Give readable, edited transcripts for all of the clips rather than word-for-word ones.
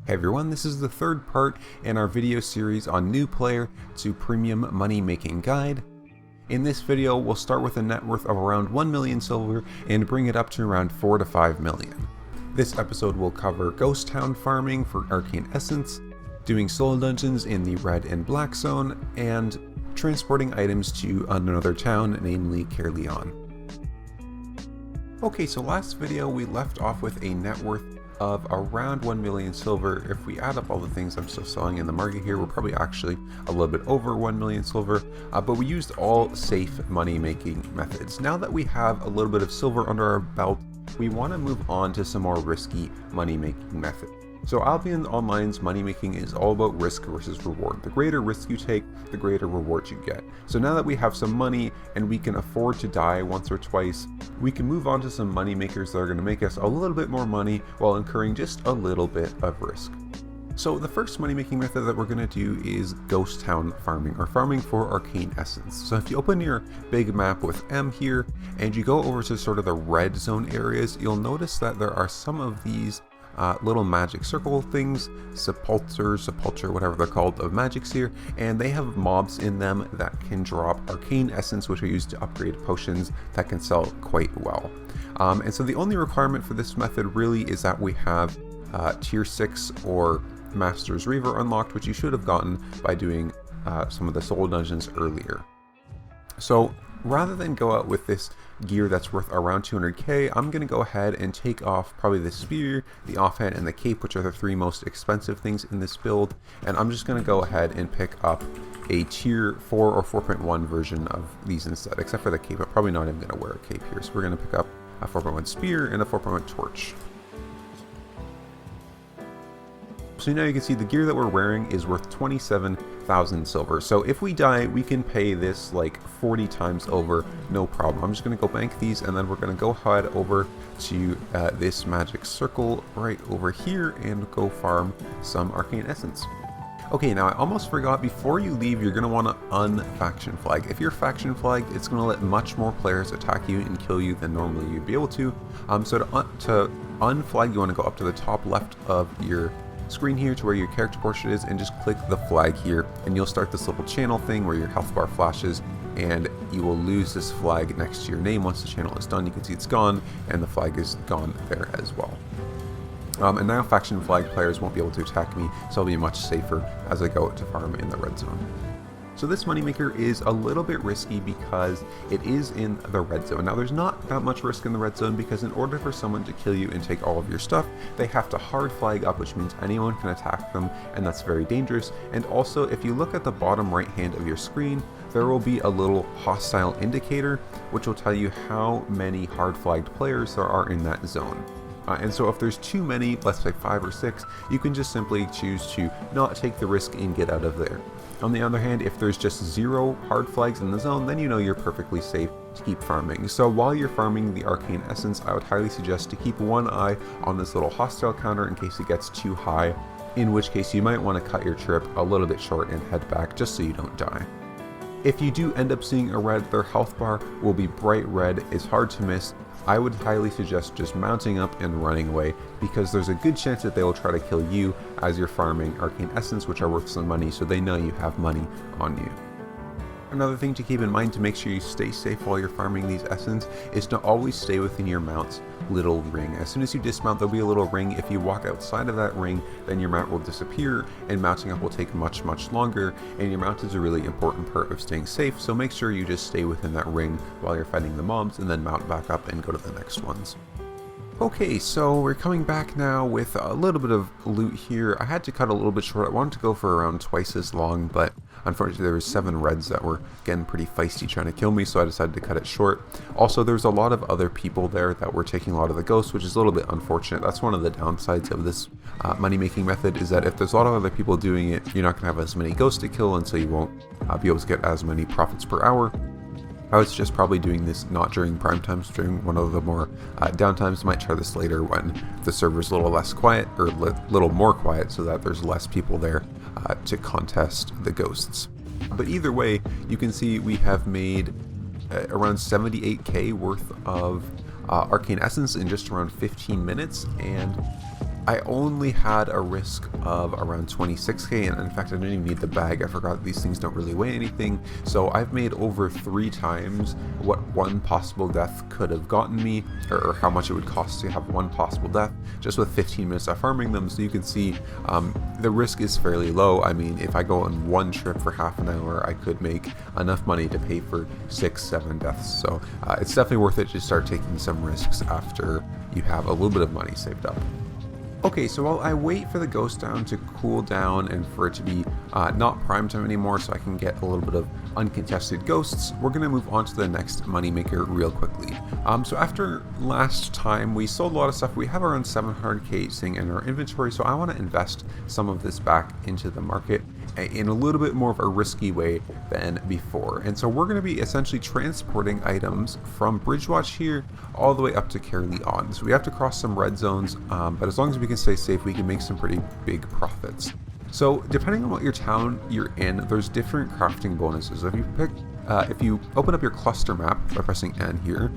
Hey everyone, this is the third part in our video series on new player to premium money making guide. In this video, we'll start with a net worth of around 1 million silver and bring it up to around 4 to 5 million. This episode will cover ghost town farming for arcane essence, doing soul dungeons in the red and black zone, and transporting items to another town, namely Caerleon. Okay, so last video we left off with a net worth of around 1 million silver. If we add up all the things I'm still selling in the market here, we're probably actually a little bit over 1 million silver, but we used all safe money making methods. Now that we have a little bit of silver under our belt, we want to move on to some more risky money making methods. So Albion Online's money making is all about risk versus reward. The greater risk you take, the greater reward you get. So now that we have some money and we can afford to die once or twice, we can move on to some money makers that are going to make us a little bit more money while incurring just a little bit of risk. So the first money making method that we're going to do is ghost town farming, or farming for arcane essence. So if you open your big map with M here and you go over to sort of the red zone areas, you'll notice that there are some of these little magic circle things, sepulture, whatever they're called, of magics here, and they have mobs in them that can drop arcane essence, which are used to upgrade potions that can sell quite well. And so the only requirement for this method really is that we have tier 6 or Master's Reaver unlocked, which you should have gotten by doing some of the soul dungeons earlier. So rather than go out with this gear that's worth around 200k, I'm going to go ahead and take off probably the spear, the offhand, and the cape, which are the three most expensive things in this build, and I'm just going to go ahead and pick up a tier 4 or 4.1 version of these instead, except for the cape. I'm probably not even going to wear a cape here, so we're going to pick up a 4.1 spear and a 4.1 torch. So now you can see the gear that we're wearing is worth 27,000 silver. So if we die, we can pay this like 40 times over, no problem. I'm just going to go bank these, and then we're going to go head over to this magic circle right over here and go farm some arcane essence. Okay, now I almost forgot, before you leave, you're going to want to unfaction flag. If you're faction flagged, it's going to let much more players attack you and kill you than normally you'd be able to. So to unflag, you want to go up to the top left of your screen here to where your character portrait is and just click the flag here, and you'll start this little channel thing where your health bar flashes, and you will lose this flag next to your name. Once the channel is done, you can see it's gone and the flag is gone there as well. And now faction flag players won't be able to attack me, so I'll be much safer as I go to farm in the red zone. So this moneymaker is a little bit risky because it is in the red zone. Now there's not that much risk in the red zone, because in order for someone to kill you and take all of your stuff, they have to hard flag up, which means anyone can attack them, and that's very dangerous. And also, if you look at the bottom right hand of your screen, there will be a little hostile indicator, which will tell you how many hard flagged players there are in that zone. And so if there's too many, let's say 5 or 6, you can just simply choose to not take the risk and get out of there. On the other hand, if there's just 0 hard flags in the zone, then you know you're perfectly safe to keep farming. So while you're farming the arcane essence, I would highly suggest to keep one eye on this little hostile counter in case it gets too high, in which case you might want to cut your trip a little bit short and head back just so you don't die. If you do end up seeing a red, their health bar will be bright red. It's hard to miss. I would highly suggest just mounting up and running away, because there's a good chance that they will try to kill you as you're farming arcane essence, which are worth some money, so they know you have money on you. Another thing to keep in mind to make sure you stay safe while you're farming these essence is to always stay within your mount's little ring. As soon as you dismount, there'll be a little ring. If you walk outside of that ring, then your mount will disappear, and mounting up will take much longer, and your mount is a really important part of staying safe, so make sure you just stay within that ring while you're fighting the mobs, and then mount back up and go to the next ones. Okay, so we're coming back now with a little bit of loot here. I had to cut a little bit short. I wanted to go for around twice as long, but unfortunately there was 7 reds that were getting pretty feisty trying to kill me, so I decided to cut it short. Also, there's a lot of other people there that were taking a lot of the ghosts, which is a little bit unfortunate. That's one of the downsides of this money-making method, is that if there's a lot of other people doing it, you're not going to have as many ghosts to kill, and so you won't be able to get as many profits per hour. I was just probably doing this not during prime times, during one of the more downtimes. Might try this later when the server's a little less quiet, or little more quiet, so that there's less people there to contest the ghosts. But either way, you can see we have made around 78k worth of arcane essence in just around 15 minutes, and I only had a risk of around 26k, and in fact I didn't even need the bag. I forgot that these things don't really weigh anything, so I've made over 3 times what one possible death could have gotten me, or how much it would cost to have one possible death, just with 15 minutes of farming them. So you can see the risk is fairly low. I mean, if I go on one trip for half an hour, I could make enough money to pay for 6-7 deaths. So it's definitely worth it to start taking some risks after you have a little bit of money saved up. Okay, so while I wait for the ghost town to cool down and for it to be not prime time anymore so I can get a little bit of uncontested ghosts, we're going to move on to the next moneymaker real quickly. So after last time we sold a lot of stuff, we have around 700k sitting in our inventory, so I want to invest some of this back into the market in a little bit more of a risky way than before. And so we're going to be essentially transporting items from Bridgewatch here all the way up to Caerleon. So we have to cross some red zones, but as long as we can stay safe, we can make some pretty big profits. So depending on what your town you're in, there's different crafting bonuses. If you open up your cluster map by pressing N here,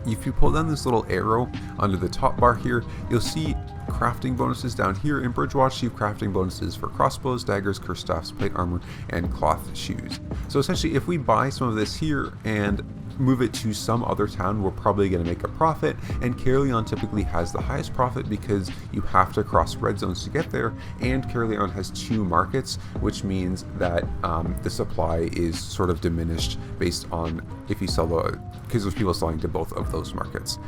if you pull down this little arrow under the top bar here, you'll see crafting bonuses down here. In Bridgewatch, you have crafting bonuses for crossbows, daggers, curse staffs, plate armor, and cloth shoes. So essentially, if we buy some of this here and move it to some other town, we're probably going to make a profit, and Caerleon typically has the highest profit because you have to cross red zones to get there, and Caerleon has 2 markets, which means that the supply is sort of diminished based on if you sell because there's people selling to both of those markets.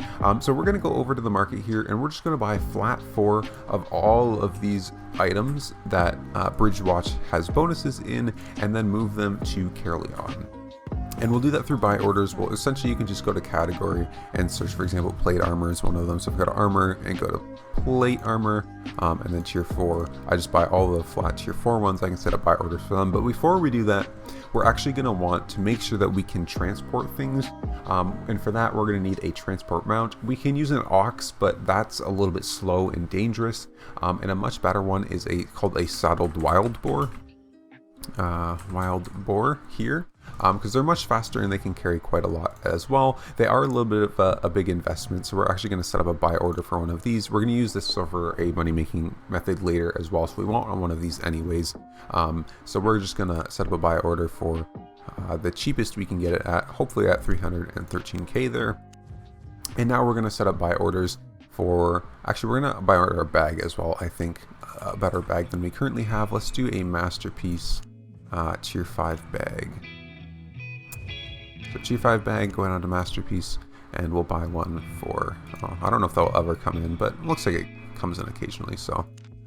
So we're going to go over to the market here, and we're just going to buy flat 4 of all of these items that Bridgewatch has bonuses in, and then move them to Caerleon. And we'll do that through buy orders. Well, essentially you can just go to category and search, for example, plate armor is one of them. So if I go to armor and go to plate armor, and then tier 4, I just buy all the flat tier 4 ones. I can set up buy orders for them. But before we do that, we're actually going to want to make sure that we can transport things. And for that, we're going to need a transport mount. We can use an ox, but that's a little bit slow and dangerous. And a much better one is called a saddled wild boar. Wild boar here. Because they're much faster and they can carry quite a lot as well. They are a little bit of a big investment, so we're actually going to set up a buy order for one of these. We're going to use this for a money making method later as well, so we want one of these anyways. So we're just going to set up a buy order for the cheapest we can get it at, hopefully at 313k there. And now we're going to set up buy orders for, actually we're going to buy order a bag as well. I think a better bag than we currently have. Let's do a masterpiece tier 5 bag. So tier 5 bag, go down to masterpiece, and we'll buy one for, I don't know if that'll ever come in, but it looks like it comes in occasionally, so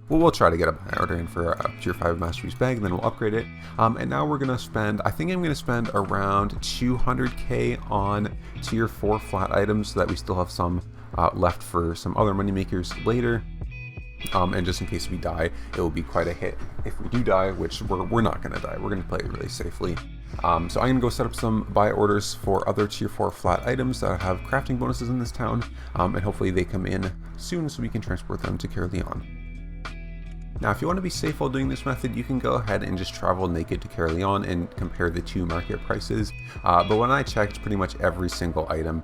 we'll try to get a buy order in for a tier 5 masterpiece bag, and then we'll upgrade it. And now we're going to spend, I think I'm going to spend around 200k on tier 4 flat items so that we still have some left for some other money makers later. And just in case we die, it will be quite a hit if we do die, which we're not going to die. We're going to play it really safely. So I'm going to go set up some buy orders for other tier 4 flat items that have crafting bonuses in this town, and hopefully they come in soon so we can transport them to Caerleon. Now, if you want to be safe while doing this method, you can go ahead and just travel naked to Caerleon and compare the 2 market prices. But when I checked, pretty much every single item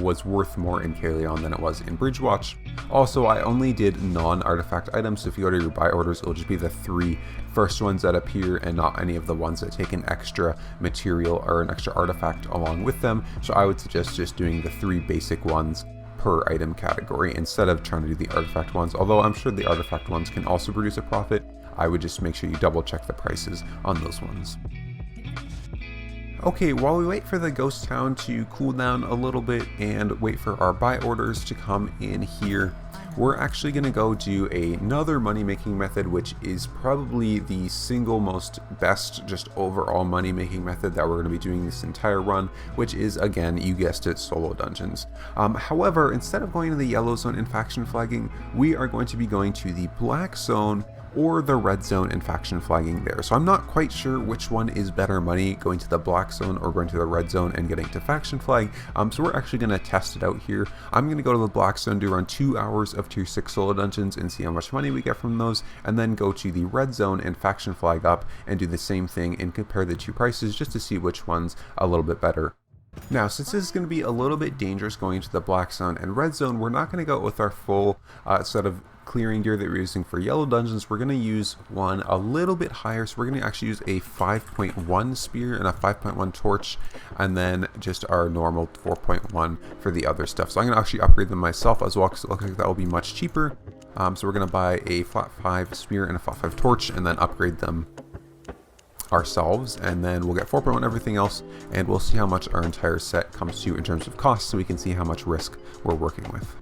was worth more in Caerleon than it was in Bridgewatch. Also, I only did non-artifact items, so if you go to your buy orders, it'll just be the 3 first ones that appear and not any of the ones that take an extra material or an extra artifact along with them. So I would suggest just doing the 3 basic ones per item category instead of trying to do the artifact ones. Although I'm sure the artifact ones can also produce a profit, I would just make sure you double check the prices on those ones. Okay, while we wait for the ghost town to cool down a little bit and wait for our buy orders to come in here, we're actually going to go do another money making method, which is probably the single most best just overall money making method that we're going to be doing this entire run, which is, again, you guessed it, solo dungeons. However, instead of going to the yellow zone and faction flagging, we are going to be going to the black zone or the red zone and faction flagging there. So I'm not quite sure which one is better money, going to the black zone or going to the red zone and getting to faction flag. So we're actually going to test it out here. I'm going to go to the black zone, do around 2 hours of tier 6 solo dungeons and see how much money we get from those, and then go to the red zone and faction flag up and do the same thing and compare the 2 prices just to see which one's a little bit better. Now, since this is going to be a little bit dangerous going to the black zone and red zone, we're not going to go with our full set of clearing gear that we're using for yellow dungeons, we're going to use one a little bit higher. So we're going to actually use a 5.1 spear and a 5.1 torch, and then just our normal 4.1 for the other stuff. So I'm going to actually upgrade them myself as well, because it looks like that will be much cheaper. So we're going to buy a flat 5 spear and a flat 5 torch, and then upgrade them ourselves, and then we'll get 4.1 everything else, and we'll see how much our entire set comes to in terms of cost, so we can see how much risk we're working with.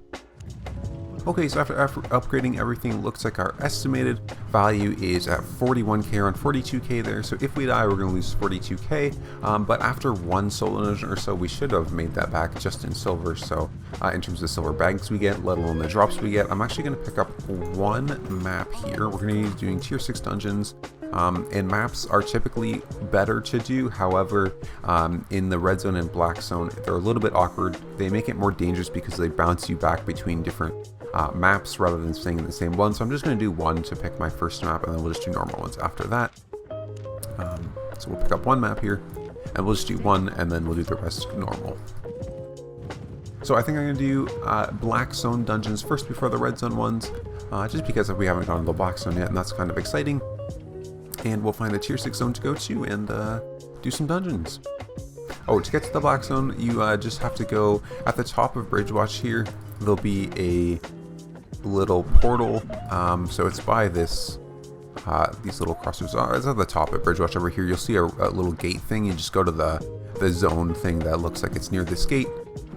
Okay, so after upgrading everything, it looks like our estimated value is at 41k, around 42k there. So if we die, we're going to lose 42k, but after one solo dungeon or so, we should have made that back just in silver. So in terms of silver bags we get, let alone the drops we get, I'm actually going to pick up one map here. We're going to be doing tier 6 dungeons. And maps are typically better to do. However, in the red zone and black zone, they're a little bit awkward. They make it more dangerous because they bounce you back between different maps rather than staying in the same one. So I'm just going to do one to pick my first map, and then we'll just do normal ones after that. So we'll pick up one map here, and we'll just do one, and then we'll do the rest normal. So I think I'm going to do black zone dungeons first before the red zone ones, just because we haven't gone to the black zone yet, and that's kind of exciting. And we'll find a tier 6 zone to go to and do some dungeons. Oh, to get to the black zone, you just have to go at the top of Bridgewatch here. There'll be a little portal. So it's by this these little crossroads. It's at the top at Bridgewatch over here. You'll see a little gate thing. You just go to the zone thing that looks like it's near this gate,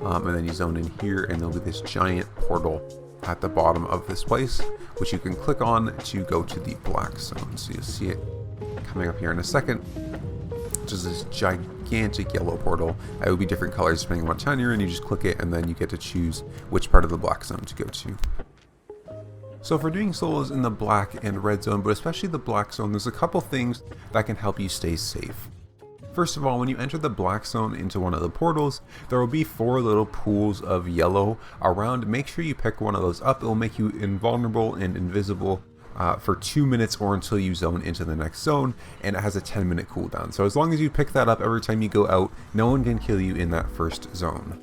and then you zone in here, and there'll be this giant portal at the bottom of this place, which you can click on to go to the black zone. So you'll see it coming up here in a second, which is this gigantic yellow portal. It will be different colors depending on what town you're in. You just click it, and then you get to choose which part of the black zone to go to. So for doing solos in the black and red zone, but especially the black zone, there's a couple things that can help you stay safe. First of all, when you enter the black zone into one of the portals, there will be 4 little pools of yellow around. Make sure you pick one of those up. It will make you invulnerable and invisible for 2 minutes or until you zone into the next zone, and it has a 10-minute cooldown. So as long as you pick that up every time you go out, no one can kill you in that first zone.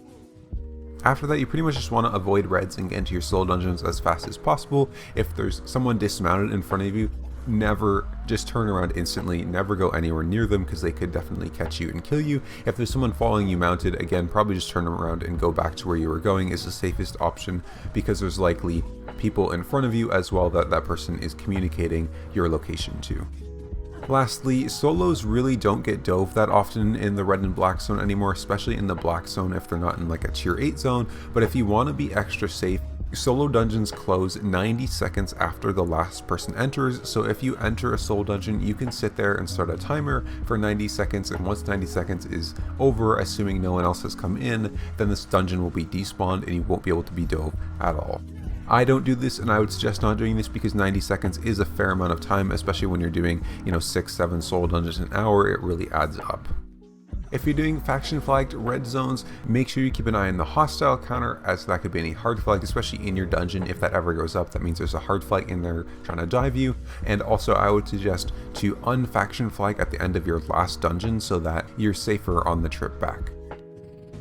After that, you pretty much just want to avoid reds and get into your solo dungeons as fast as possible. If there's someone dismounted in front of you, never just turn around instantly, never go anywhere near them, because they could definitely catch you and kill you. If there's someone following you mounted, again, probably just turn around and go back to where you were going is the safest option, because there's likely people in front of you as well that that person is communicating your location to. Lastly, solos really don't get dove that often in the red and black zone anymore, especially in the black zone if they're not in like a tier 8 zone. But if you want to be extra safe, solo dungeons close 90 seconds after the last person enters. So if you enter a solo dungeon, you can sit there and start a timer for 90 seconds, and once 90 seconds is over, assuming no one else has come in, then this dungeon will be despawned and you won't be able to be dove at all. I don't do this, and I would suggest not doing this because 90 seconds is a fair amount of time, especially when you're doing, 6-7 solo dungeons an hour. It really adds up. If you're doing faction flagged red zones, make sure you keep an eye on the hostile counter, as that could be any hard flag, especially in your dungeon. If that ever goes up, that means there's a hard flag in there trying to dive you. And also I would suggest to unfaction flag at the end of your last dungeon so that you're safer on the trip back.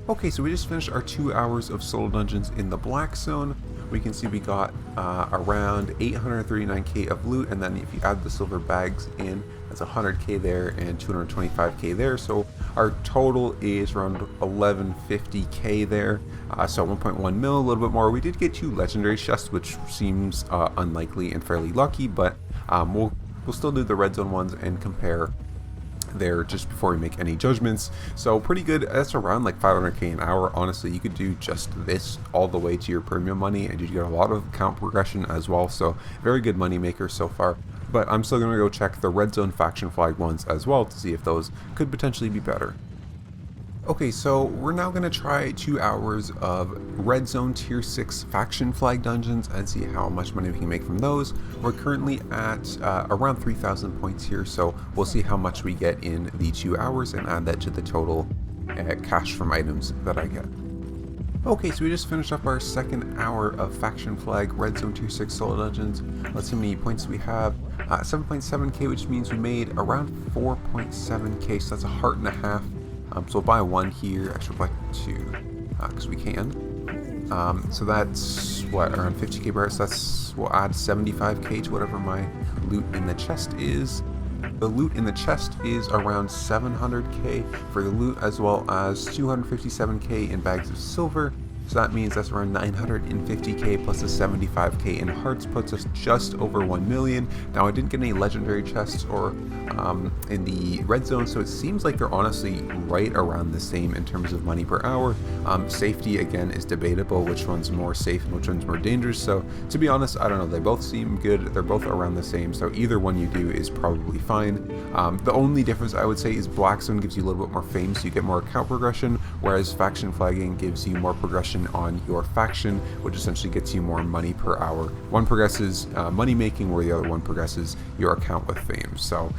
Okay, so we just finished our 2 hours of solo dungeons in the black zone. We can see we got around 839k of loot, and then if you add the silver bags in, that's 100k there and 225k there. So our total is around 1150k there. So 1.1 mil, a little bit more. We did get 2 legendary chests, which seems unlikely and fairly lucky, but we'll still do the red zone ones and compare there just before we make any judgments. So pretty good. That's around like 500k an hour. Honestly, you could do just this all the way to your premium money, and you get a lot of count progression as well. So very good money maker so far. But I'm still going to go check the red zone faction flag ones as well to see if those could potentially be better. Okay, so we're now going to try 2 hours of red zone tier 6 faction flag dungeons and see how much money we can make from those. We're currently at around 3,000 points here, so we'll see how much we get in the 2 hours and add that to the total cash from items that I get. Okay, so we just finished up our 2nd hour of faction flag red zone tier 6 solo dungeons. Let's see how many points we have. 7.7k, which means we made around 4.7k, so that's a heart and a half. So we'll buy 1 here. Actually, we'll buy 2 because we can. So that's what, around 50k barrels. We'll add 75k to whatever my loot in the chest is. The loot in the chest is around 700k for the loot, as well as 257k in bags of silver. So that means that's around 950k plus the 75k in hearts, puts us just over 1 million. Now I didn't get any legendary chests or in the red zone, so it seems like they're honestly right around the same in terms of money per hour. Safety again is debatable, which one's more safe and which one's more dangerous. So to be honest, I don't know, they both seem good. They're both around the same, so either one you do is probably fine. The only difference I would say is Black Zone gives you a little bit more fame, so you get more account progression, whereas faction flagging gives you more progression on your faction, which essentially gets you more money per hour. One progresses money making, where the other one progresses your account with fame. So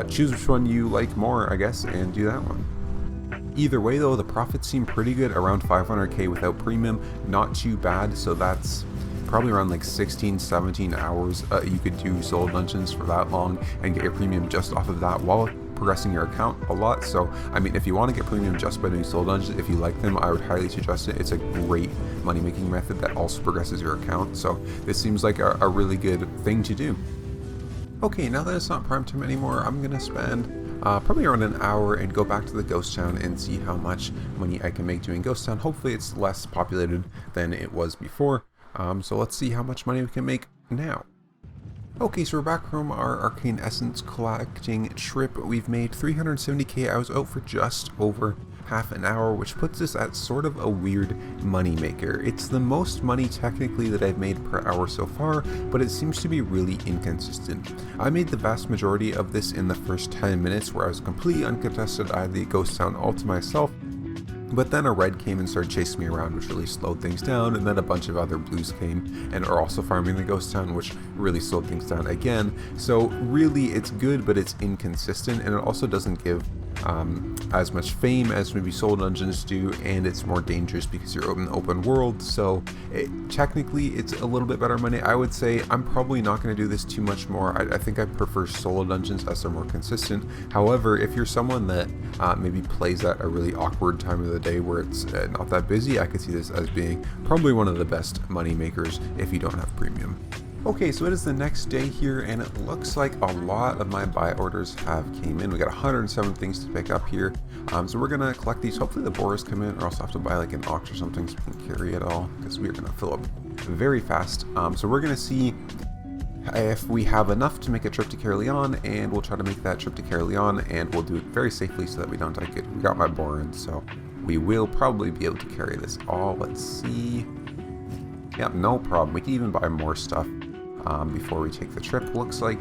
choose which one you like more, I guess, and do that one. Either way though, the profits seem pretty good, around 500k without premium, not too bad. So that's probably around like 16-17 hours you could do solo dungeons for that long and get your premium just off of that while progressing your account a lot. So I mean, if you want to get premium just by doing solo dungeons, if you like them, I would highly suggest it. It's a great money making method that also progresses your account, so this seems like a really good thing to do. Okay, now that it's not prime time anymore, I'm gonna spend probably around an hour and go back to the ghost town and see how much money I can make doing ghost town. Hopefully it's less populated than it was before. So let's see how much money we can make now. Okay, so we're back from our Arcane Essence collecting trip. We've made 370k. I was out for just over half an hour, which puts us at sort of a weird money maker. It's the most money technically that I've made per hour so far, but it seems to be really inconsistent. I made the vast majority of this in the first 10 minutes where I was completely uncontested. I had the ghost town all to myself. But then a red came and started chasing me around, which really slowed things down, and then a bunch of other blues came and are also farming the ghost town, which really slowed things down again. So really it's good, but it's inconsistent, and it also doesn't give as much fame as maybe solo dungeons do, and it's more dangerous because you're in the open world. So technically it's a little bit better money. I would say I'm probably not going to do this too much more. I think I prefer solo dungeons as they're more consistent. However, if you're someone that maybe plays at a really awkward time of the day where it's not that busy, I could see this as being probably one of the best money makers if you don't have premium. Okay, so it is the next day here, and it looks like a lot of my buy orders have came in. We got 107 things to pick up here, so we're gonna collect these. Hopefully the borers come in, or else I'll have to buy like an ox or something so we can carry it all, because we are gonna fill up very fast. So we're gonna see if we have enough to make a trip to Caerleon, and we'll try to make that trip to Caerleon, and we'll do it very safely so that we don't die. Good, we got my boron, so we will probably be able to carry this all. Let's see. Yep, no problem. We can even buy more stuff before we take the trip, looks like.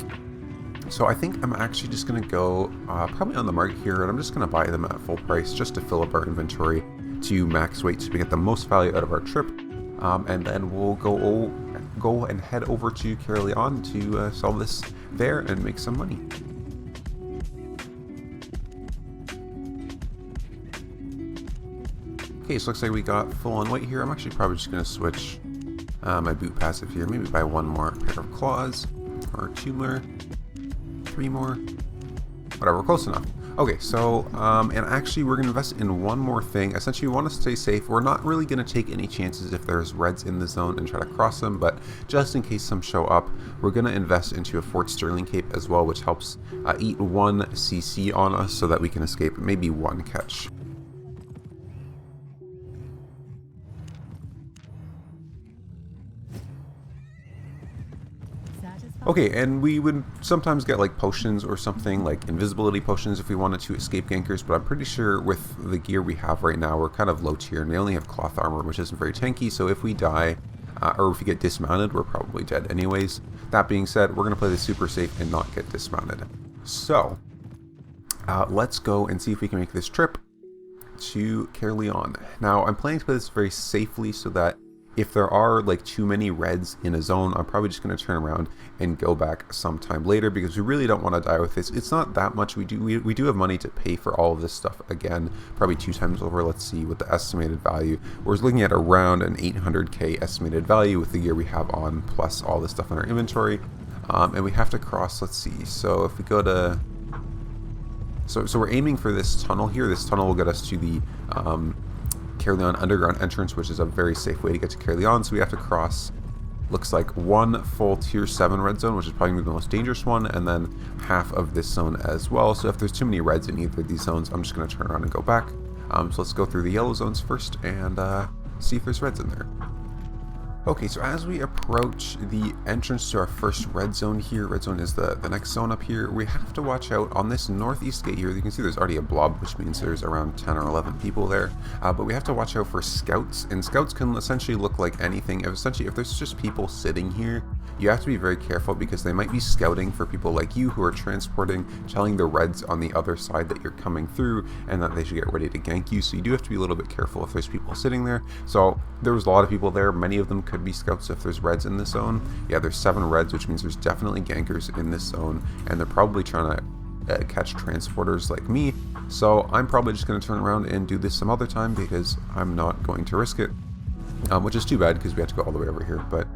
So I think I'm actually just going to go probably on the market here, and I'm just going to buy them at full price just to fill up our inventory to max weight so we get the most value out of our trip. And then we'll go and head over to Caerleon to sell this there and make some money. Okay, so looks like we got full on weight here. I'm actually probably just going to switch my boot passive here. Maybe buy one more pair of claws, or two more, three more, whatever, close enough. Okay, so, and actually we're going to invest in one more thing. Essentially we want to stay safe. We're not really going to take any chances if there's reds in the zone and try to cross them, but just in case some show up, we're going to invest into a Fort Sterling cape as well, which helps eat 1 CC on us so that we can escape maybe 1 catch. Okay, and we would sometimes get like potions or something, like invisibility potions if we wanted to escape gankers, but I'm pretty sure with the gear we have right now, we're kind of low tier, and we only have cloth armor, which isn't very tanky, so if we die, or if we get dismounted, we're probably dead anyways. That being said, we're going to play this super safe and not get dismounted. So, let's go and see if we can make this trip to Caerleon. Now, I'm planning to play this very safely so that if there are like too many reds in a zone, I'm probably just going to turn around and go back sometime later, because we really don't want to die with this. It's not that much. We do have money to pay for all of this stuff again, probably 2 times over. Let's see what the estimated value. We're looking at around an 800k estimated value with the gear we have on, plus all this stuff in our inventory. And we have to cross, let's see, so if we go to, so we're aiming for this tunnel here. This tunnel will get us to the Caerleon underground entrance, which is a very safe way to get to Caerleon. So we have to cross, looks like, one full tier 7 red zone, which is probably the most dangerous one, and then half of this zone as well. So if there's too many reds in either of these zones, I'm just going to turn around and go back. So let's go through the yellow zones first and see if there's reds in there. Okay, so as we approach the entrance to our first red zone here, red zone is the next zone up here, we have to watch out on this northeast gate here. You can see there's already a blob, which means there's around 10 or 11 people there, but we have to watch out for scouts, and scouts can essentially look like anything. If there's just people sitting here, you have to be very careful because they might be scouting for people like you who are transporting, telling the reds on the other side that you're coming through and that they should get ready to gank you. So you do have to be a little bit careful if there's people sitting there. So there was a lot of people there. Many of them could be scouts if there's reds in this zone. Yeah, there's 7 reds, which means there's definitely gankers in this zone, and they're probably trying to catch transporters like me. So I'm probably just going to turn around and do this some other time because I'm not going to risk it, which is too bad because we have to go all the way over here, but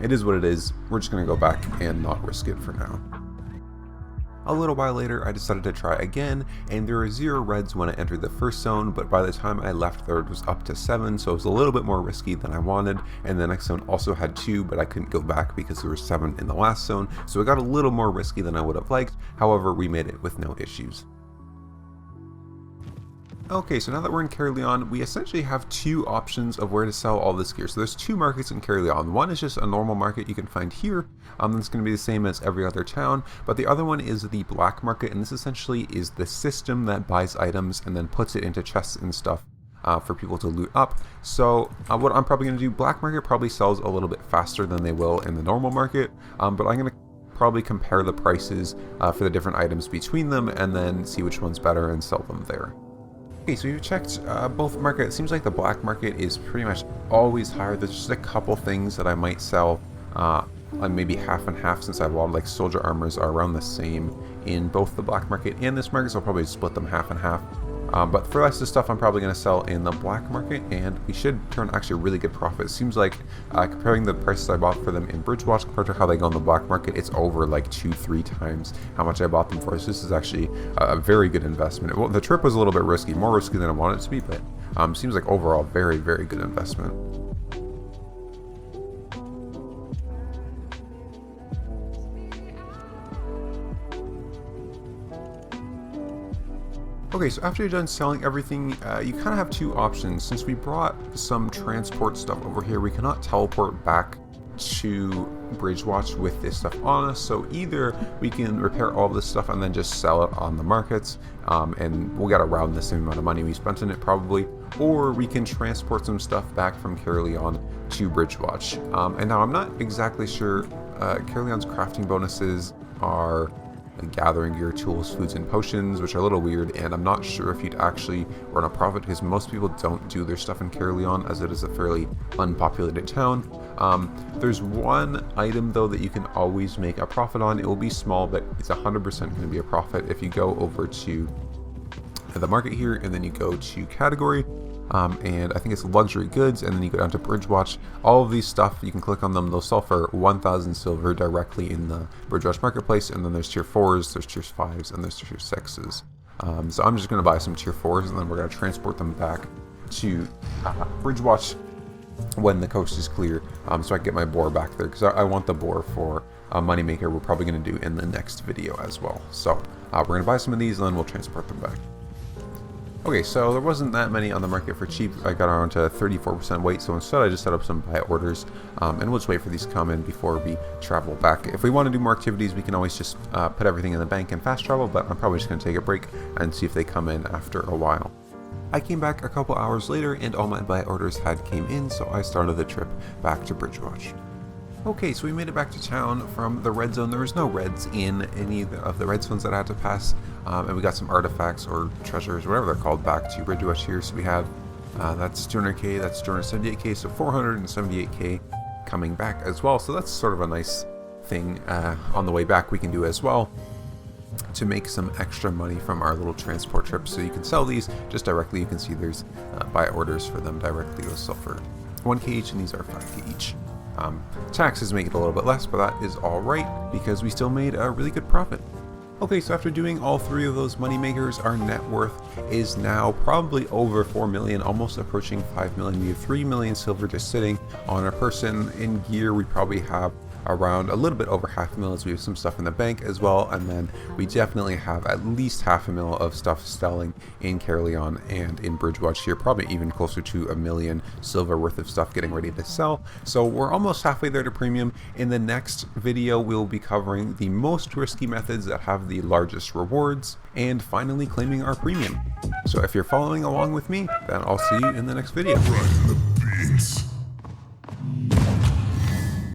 it is what it is. We're just going to go back and not risk it for now. A little while later, I decided to try again, and there were 0 reds when I entered the first zone, but by the time I left, there was up to 7, so it was a little bit more risky than I wanted, and the next zone also had 2, but I couldn't go back because there were 7 in the last zone, so it got a little more risky than I would have liked. However, we made it with no issues. Okay, so now that we're in Caerleon, we essentially have 2 options of where to sell all this gear. So there's 2 markets in Caerleon. One is just a normal market you can find here. That's going to be the same as every other town. But the other one is the black market, and this essentially is the system that buys items and then puts it into chests and stuff for people to loot up. So what I'm probably going to do, black market probably sells a little bit faster than they will in the normal market, but I'm going to probably compare the prices for the different items between them and then see which one's better and sell them there. Okay, so we've checked both markets. It seems like the black market is pretty much always higher. There's just a couple things that I might sell, like maybe half and half, since I have a lot of like soldier armors are around the same in both the black market and this market, so I'll probably split them half and half. But for the rest of the stuff, I'm probably going to sell in the black market, and we should turn actually a really good profit. It seems like comparing the prices I bought for them in Bridgewatch compared to how they go in the black market, it's over like 2-3 times how much I bought them for. So this is actually a very good investment. Well, the trip was a little bit risky, more risky than I wanted it to be, but seems like overall very, very good investment. Okay, so after you're done selling everything, you kind of have 2 options. Since we brought some transport stuff over here, we cannot teleport back to Bridgewatch with this stuff on us. So either we can repair all this stuff and then just sell it on the markets, and we'll get around the same amount of money we spent in it probably, or we can transport some stuff back from Caerleon to Bridgewatch. And now I'm not exactly sure. Caerleon's crafting bonuses are gathering gear, tools, foods, and potions, which are a little weird, and I'm not sure if you'd actually run a profit because most people don't do their stuff in Caerleon, as it is a fairly unpopulated town. There's one item though that you can always make a profit on. It will be small, but it's 100% going to be a profit if you go over to the market here and then you go to category. And I think it's luxury goods, and then you go down to Bridgewatch. All of these stuff, you can click on them, they'll sell for 1,000 silver directly in the Bridgewatch marketplace, and then there's tier 4s, there's tier 5s, and there's tier 6s. So I'm just going to buy some tier 4s, and then we're going to transport them back to Bridgewatch when the coast is clear, so I can get my boar back there, because I want the boar for moneymaker. We're probably going to do in the next video as well. So we're going to buy some of these, and then we'll transport them back. Okay, so there wasn't that many on the market for cheap. I got around to 34% weight, so instead I just set up some buy orders, and we'll just wait for these to come in before we travel back. If we want to do more activities, we can always just put everything in the bank and fast travel, but I'm probably just going to take a break and see if they come in after a while. I came back a couple hours later, and all my buy orders had came in, so I started the trip back to Bridgewatch. Okay, so we made it back to town from the red zone. There was no reds in any of the red zones that I had to pass, and we got some artifacts or treasures, whatever they're called, back to Bridgewatch here. So we have, that's 200k, that's 278k, so 478k coming back as well. So that's sort of a nice thing on the way back we can do as well to make some extra money from our little transport trips. So you can sell these just directly. You can see there's buy orders for them directly. They'll sell for 1k each, and these are 5k each. Taxes make it a little bit less, but that is all right because we still made a really good profit. Okay, so after doing all three of those money makers, our net worth is now probably over 4 million, almost approaching 5 million. We have 3 million silver just sitting on our person. In gear, we probably have around a little bit over half a mil, as we have some stuff in the bank as well, and then we definitely have at least half a mil of stuff selling in Caerleon and in Bridgewatch here, probably even closer to 1 million silver worth of stuff getting ready to sell. So we're almost halfway there to premium. In the next video, we'll be covering the most risky methods that have the largest rewards, and finally claiming our premium. So if you're following along with me, then I'll see you in the next video.